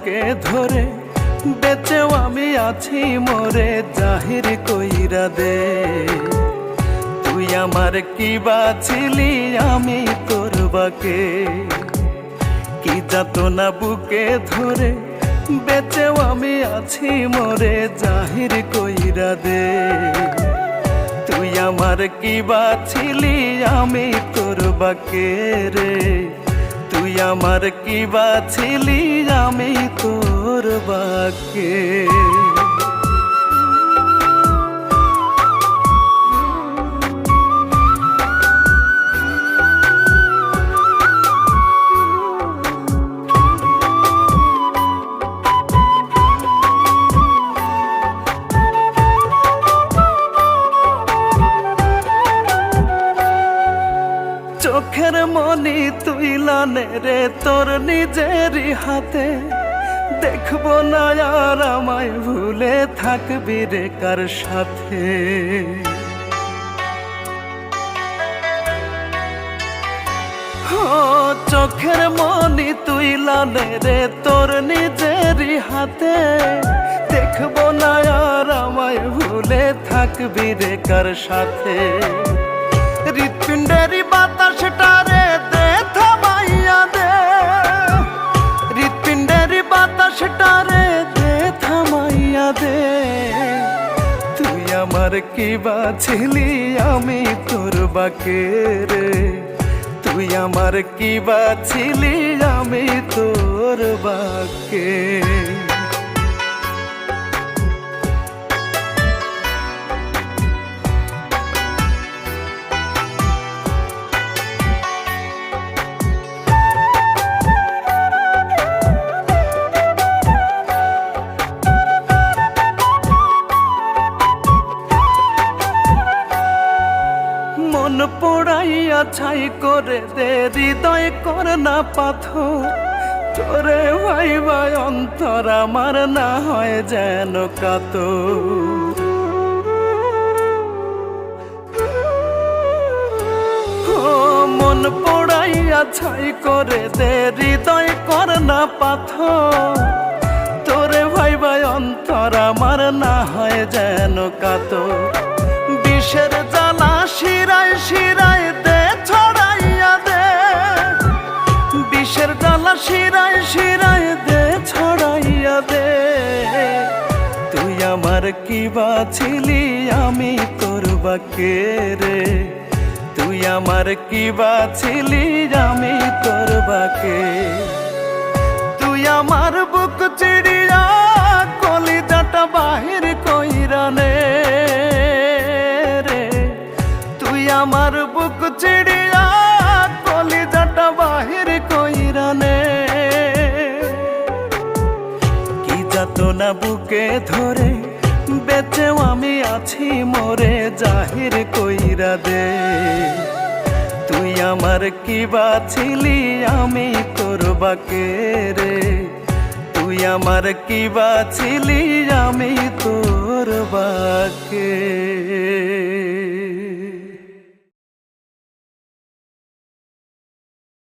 বুকে ধরে বেঁচেও আমি আছি মরে জাহির কইরা দে। তুই আমার কি বাছিলি আমি তোর বাকে, কি যাতনা বুকে ধরে বেঁচেও আমি আছি মরে জাহির কইরা দে। তুই আমার কি বাছিলি আমি তোর বাকে রে, তুই আমার কি বাছিলি আমি তোর বাকে। চোখের মনি তুই লানে রে তোর নিজেরই হাতে, দেখবো না আর আমায় ভুলে থাকবি রে কার সাথে। চোখের মনি তুই লানে রে তোর নিজেরই হাতে, দেখবো না আর আমায় ভুলে থাকবি রে কার সাথে। হৃৎপিণ্ডেরই বাতাসটারে দে থামাইয়া দে, হৃৎপিণ্ডেরই বাতাসটারে দে থামাইয়া দে। তুই আমার কি বাছিলি আমি তোর বাকে রে, তুই আমার কি বাছিলি আমি তোর বাকে। মন পোড়াইয়া ছাই করে দে হৃদয় কর না পাথর, তোরে ভাইবা অন্তর আমার না হয় যেন কাতর। মন পোড়াইয়া ছাই করে দে হৃদয় কর না পাথর, তোরে ভাইবা অন্তর আমার না হয় যেন কাতর। বিষের জ্বালা শিরায় শিরায় দে ছড়াইয়া দে, বিষের জ্বালা শিরায় শিরায় দে ছড়াইয়া দে। তুই আমার কি বাছিলি আমি তোর বাকে রে, তুই আমার কি বাছিলি আমি তোর বাকে। তুই আমার বুক চিড়িয়া কলিজাটা বাহির কইরা নে, আমার বুক চিড়িয়া কলিজাটা বাহির কইরা নে। কি যাতনা বুকে ধরে বেঁচেও আমি আছি মরে জাহির কইরা দে। তুই আমার কি বাছিলি আমি তোর বাকে রে, তুই আমার কি বাছিলি আমি তোর বাকে।